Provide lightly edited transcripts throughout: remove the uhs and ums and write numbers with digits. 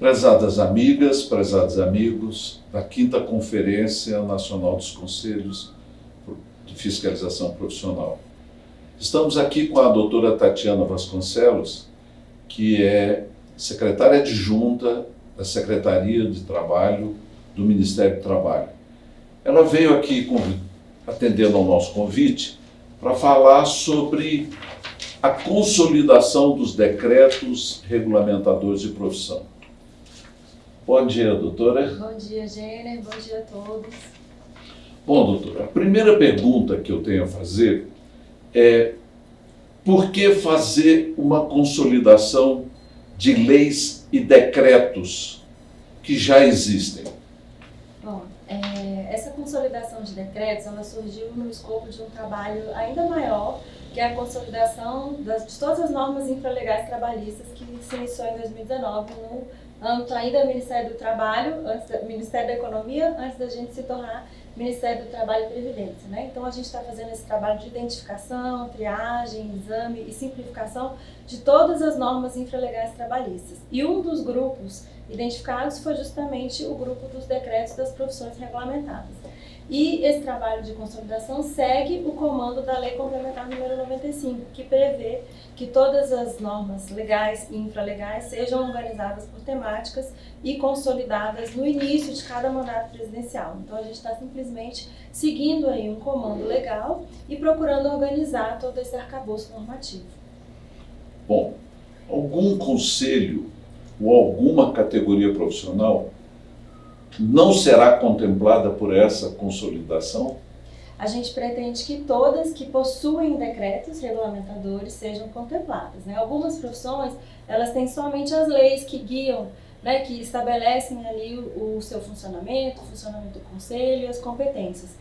Prezadas amigas, prezados amigos da 5ª Conferência Nacional dos Conselhos de Fiscalização Profissional. Estamos aqui com a doutora Tatiana Vasconcelos, que é secretária adjunta da Secretaria de Trabalho do Ministério do Trabalho. Ela veio aqui atendendo ao nosso convite para falar sobre a consolidação dos decretos regulamentadores de profissão. Bom dia, doutora. Bom dia, Jenner. Bom dia a todos. Bom, doutora, a primeira pergunta que eu tenho a fazer é: por que fazer uma consolidação de leis e decretos que já existem? Bom, essa consolidação de decretos, ela surgiu no escopo de um trabalho ainda maior, que é a consolidação de todas as normas infralegais trabalhistas que se iniciou em 2019 no âmbito ainda do Ministério do Trabalho, Ministério da Economia, antes da gente se tornar Ministério do Trabalho e Previdência, né? Então a gente está fazendo esse trabalho de identificação, triagem, exame e simplificação de todas as normas infralegais trabalhistas. E um dos grupos identificados foi justamente o grupo dos decretos das profissões regulamentadas. E esse trabalho de consolidação segue o comando da Lei Complementar número 95, que prevê que todas as normas legais e infralegais sejam organizadas por temáticas e consolidadas no início de cada mandato presidencial. Então a gente está simplesmente seguindo aí um comando legal e procurando organizar todo esse arcabouço normativo. Bom, algum conselho ou alguma categoria profissional não será contemplada por essa consolidação? A gente pretende que todas que possuem decretos regulamentadores sejam contempladas, né? Algumas profissões, elas têm somente as leis que guiam, né, que estabelecem ali o seu funcionamento, o funcionamento do conselho e as competências.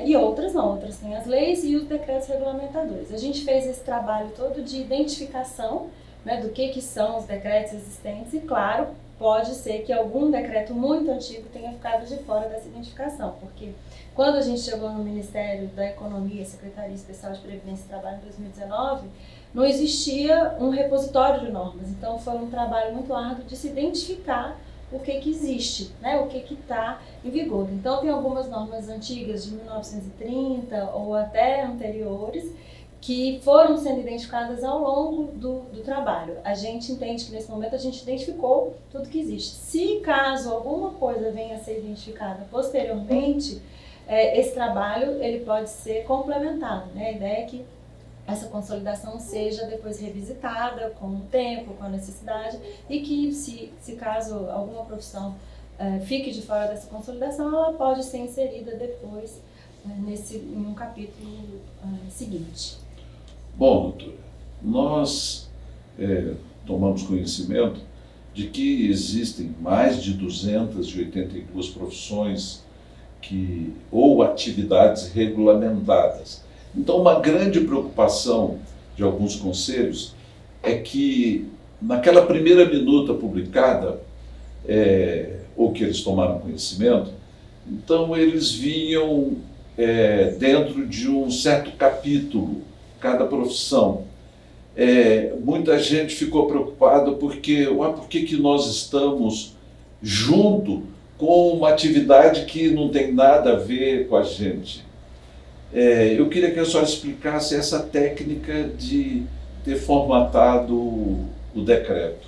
E outras não, outras têm as leis e os decretos regulamentadores. A gente fez esse trabalho todo de identificação, né, do que são os decretos existentes e, claro, pode ser que algum decreto muito antigo tenha ficado de fora dessa identificação, porque quando a gente chegou no Ministério da Economia, Secretaria Especial de Previdência e Trabalho em 2019, não existia um repositório de normas, então foi um trabalho muito árduo de se identificar o que existe, né, o que está em vigor. Então tem algumas normas antigas de 1930 ou até anteriores, que foram sendo identificadas ao longo do trabalho. A gente entende que nesse momento a gente identificou tudo que existe. Se caso alguma coisa venha a ser identificada posteriormente, esse trabalho ele pode ser complementado, né? A ideia é que essa consolidação seja depois revisitada com o tempo, com a necessidade, e que se caso alguma profissão fique de fora dessa consolidação, ela pode ser inserida depois em um capítulo seguinte. Bom, doutora, nós tomamos conhecimento de que existem mais de 282 profissões ou atividades regulamentadas. Então, uma grande preocupação de alguns conselhos é que, naquela primeira minuta publicada, ou que eles tomaram conhecimento, então eles vinham dentro de um certo capítulo, cada profissão. Muita gente ficou preocupada porque, por que nós estamos junto com uma atividade que não tem nada a ver com a gente? Eu queria que a senhora explicasse essa técnica de ter formatado o decreto.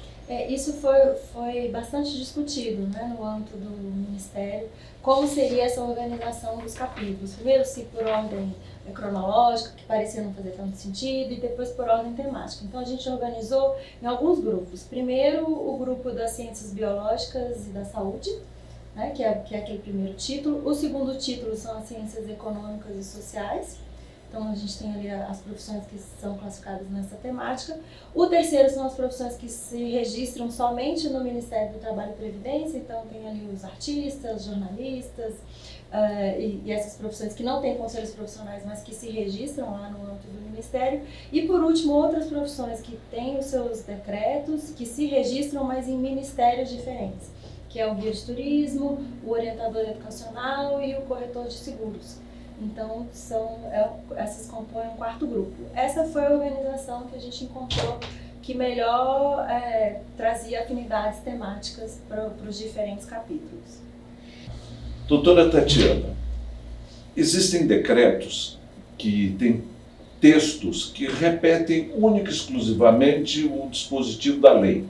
Isso foi bastante discutido, né, no âmbito do Ministério, como seria essa organização dos capítulos. Primeiro, se por ordem cronológica, que parecia não fazer tanto sentido, e depois por ordem temática. Então a gente organizou em alguns grupos. Primeiro, o grupo das ciências biológicas e da saúde, né, que é aquele primeiro título. O segundo título são as ciências econômicas e sociais. Então a gente tem ali as profissões que são classificadas nessa temática. O terceiro são as profissões que se registram somente no Ministério do Trabalho e Previdência. Então tem ali os artistas, jornalistas, e essas profissões que não têm conselhos profissionais, mas que se registram lá no âmbito do Ministério. E por último, outras profissões que têm os seus decretos, que se registram, mas em ministérios diferentes, que é o guia de turismo, o orientador educacional e o corretor de seguros. Então, essas compõem um quarto grupo. Essa foi a organização que a gente encontrou que melhor trazia afinidades temáticas para os diferentes capítulos. Doutora Tatiana, existem decretos que têm textos que repetem única e exclusivamente o dispositivo da lei.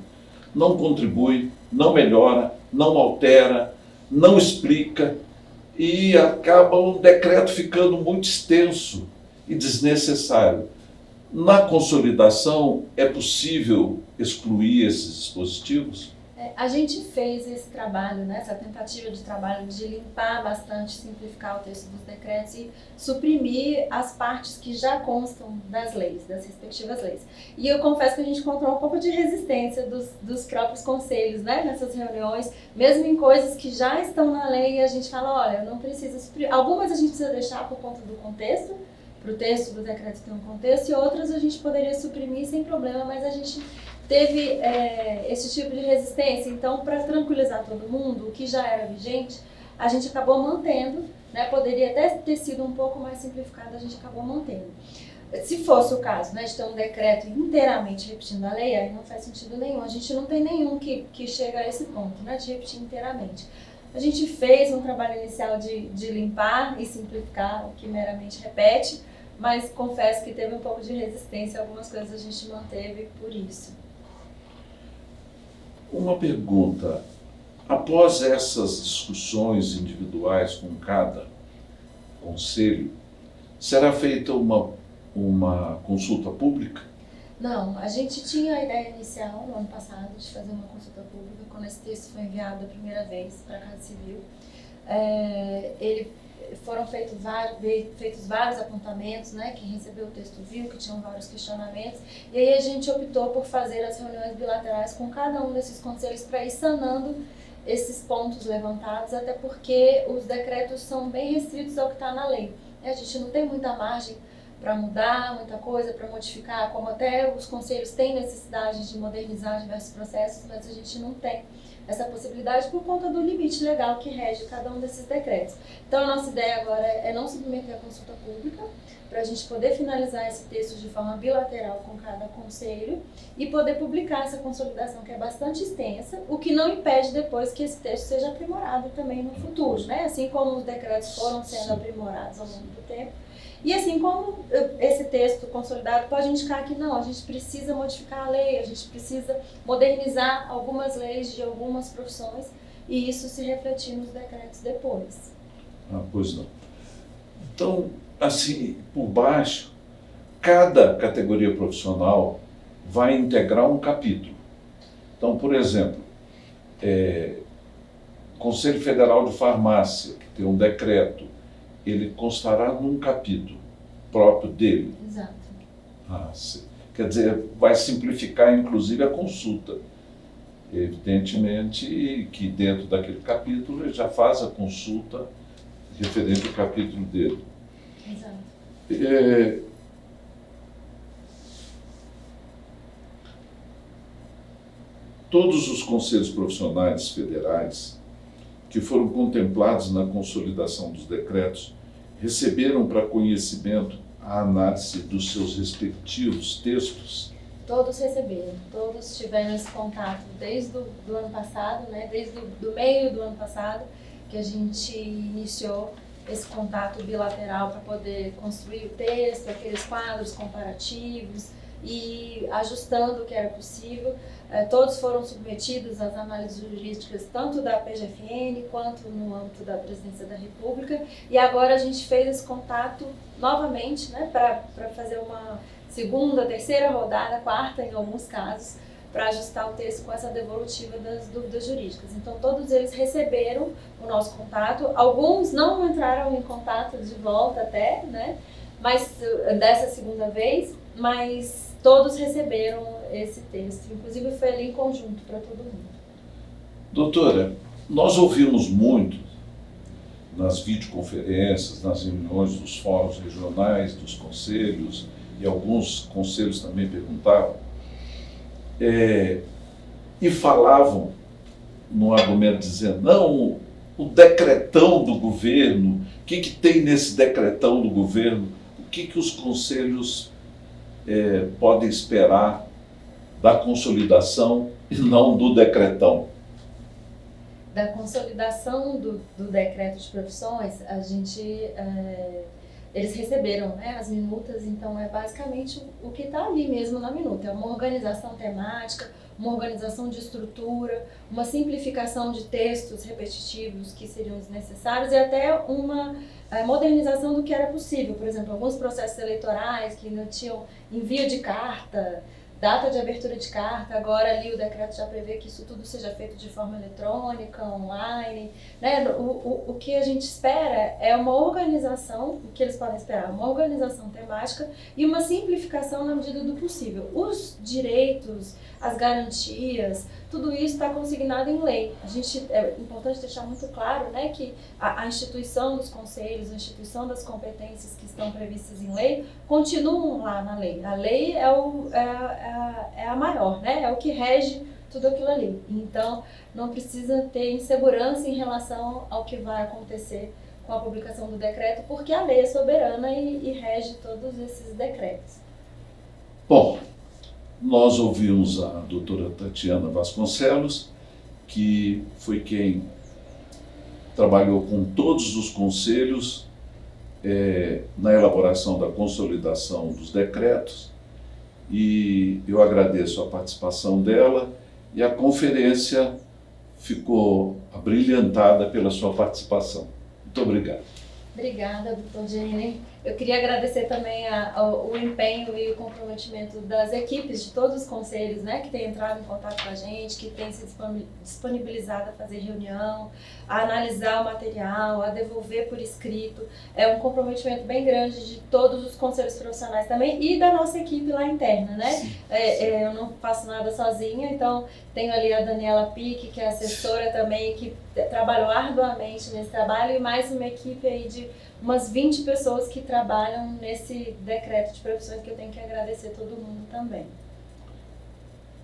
Não contribui, não melhora, não altera, não explica e acaba o decreto ficando muito extenso e desnecessário. Na consolidação, é possível excluir esses dispositivos? A gente fez esse trabalho, né, essa tentativa de trabalho de limpar bastante, simplificar o texto dos decretos e suprimir as partes que já constam das leis, das respectivas leis. E eu confesso que a gente encontrou um pouco de resistência dos próprios conselhos, né, nessas reuniões, mesmo em coisas que já estão na lei, a gente fala, olha, não precisa suprimir. Algumas a gente precisa deixar por conta do contexto, para o texto do decreto ter um contexto, e outras a gente poderia suprimir sem problema, mas a gente teve esse tipo de resistência. Então, para tranquilizar todo mundo, o que já era vigente, a gente acabou mantendo, né? Poderia até ter sido um pouco mais simplificado, a gente acabou mantendo. Se fosse o caso, né, de ter um decreto inteiramente repetindo a lei, aí não faz sentido nenhum. A gente não tem nenhum que chega a esse ponto, né, de repetir inteiramente. A gente fez um trabalho inicial de limpar e simplificar o que meramente repete, mas confesso que teve um pouco de resistência, algumas coisas a gente manteve por isso. Uma pergunta. Após essas discussões individuais com cada conselho, será feita uma consulta pública? Não, a gente tinha a ideia inicial no ano passado de fazer uma consulta pública, quando esse texto foi enviado a primeira vez para a Casa Civil. Foram feitos vários apontamentos, né? Quem recebeu o texto viu que tinham vários questionamentos, e aí a gente optou por fazer as reuniões bilaterais com cada um desses conselhos para ir sanando esses pontos levantados, até porque os decretos são bem restritos ao que está na lei. A gente não tem muita margem para mudar, muita coisa para modificar, como até os conselhos têm necessidade de modernizar diversos processos, mas a gente não tem essa possibilidade por conta do limite legal que rege cada um desses decretos. Então, a nossa ideia agora é não submeter a consulta pública, para a gente poder finalizar esse texto de forma bilateral com cada conselho e poder publicar essa consolidação, que é bastante extensa, o que não impede depois que esse texto seja aprimorado também no futuro, né? Assim como os decretos foram sendo aprimorados ao longo do tempo. E assim como esse texto consolidado pode indicar que não, a gente precisa modificar a lei, a gente precisa modernizar algumas leis de algumas profissões e isso se refletir nos decretos depois. Pois não. Então, assim, por baixo, cada categoria profissional vai integrar um capítulo. Então, por exemplo, Conselho Federal de Farmácia, que tem um decreto, ele constará num capítulo próprio dele. Exato. Sim. Quer dizer, vai simplificar inclusive a consulta. Evidentemente que dentro daquele capítulo ele já faz a consulta referente ao capítulo dele. Exato. Todos os conselhos profissionais federais que foram contemplados na consolidação dos decretos receberam para conhecimento a análise dos seus respectivos textos? Todos receberam, todos tiveram esse contato desde do ano passado, né? Desde do meio do ano passado, que a gente iniciou esse contato bilateral para poder construir o texto, aqueles quadros comparativos e ajustando o que era possível. Todos foram submetidos às análises jurídicas, tanto da PGFN quanto no âmbito da Presidência da República. E agora a gente fez esse contato novamente, né, para fazer uma segunda, terceira rodada, quarta em alguns casos, para ajustar o texto com essa devolutiva das dúvidas jurídicas. Então, todos eles receberam o nosso contato. Alguns não entraram em contato de volta até, né, mas dessa segunda vez, mas todos receberam esse texto. Inclusive, foi ali em conjunto para todo mundo. Doutora, nós ouvimos muito nas videoconferências, nas reuniões dos fóruns regionais, dos conselhos, e alguns conselhos também perguntavam, e falavam no argumento dizendo, não, o decretão do governo, o que tem nesse decretão do governo, o que os conselhos podem esperar da consolidação e não do decretão? Da consolidação do decreto de profissões, eles receberam, né, as minutas, então é basicamente o que está ali mesmo na minuta. É uma organização temática, uma organização de estrutura, uma simplificação de textos repetitivos que seriam desnecessários e até uma modernização do que era possível. Por exemplo, alguns processos eleitorais que não tinham envio de carta, data de abertura de carta, agora ali o decreto já prevê que isso tudo seja feito de forma eletrônica, online, né? O que a gente espera é uma organização, o que eles podem esperar, uma organização temática e uma simplificação na medida do possível. Os direitos, as garantias, tudo isso está consignado em lei. É importante deixar muito claro, né, que a instituição dos conselhos, a instituição das competências que estão previstas em lei, continuam lá na lei. A lei é a maior, né, é o que rege tudo aquilo ali. Então, não precisa ter insegurança em relação ao que vai acontecer com a publicação do decreto, porque a lei é soberana e rege todos esses decretos. Bom, nós ouvimos a doutora Tatiana Vasconcelos, que foi quem trabalhou com todos os conselhos na elaboração da consolidação dos decretos, e eu agradeço a participação dela, e a conferência ficou abrilhantada pela sua participação. Muito obrigado. Obrigada, doutor Jenny. Eu queria agradecer também o empenho e o comprometimento das equipes de todos os conselhos, né, que têm entrado em contato com a gente, que têm se disponibilizado a fazer reunião, a analisar o material, a devolver por escrito. É um comprometimento bem grande de todos os conselhos profissionais também e da nossa equipe lá interna, né? Eu não faço nada sozinha, então tenho ali a Daniela Pique, que é assessora também, que trabalhou arduamente nesse trabalho, e mais uma equipe aí de umas 20 pessoas que trabalham nesse decreto de profissões, que eu tenho que agradecer todo mundo também.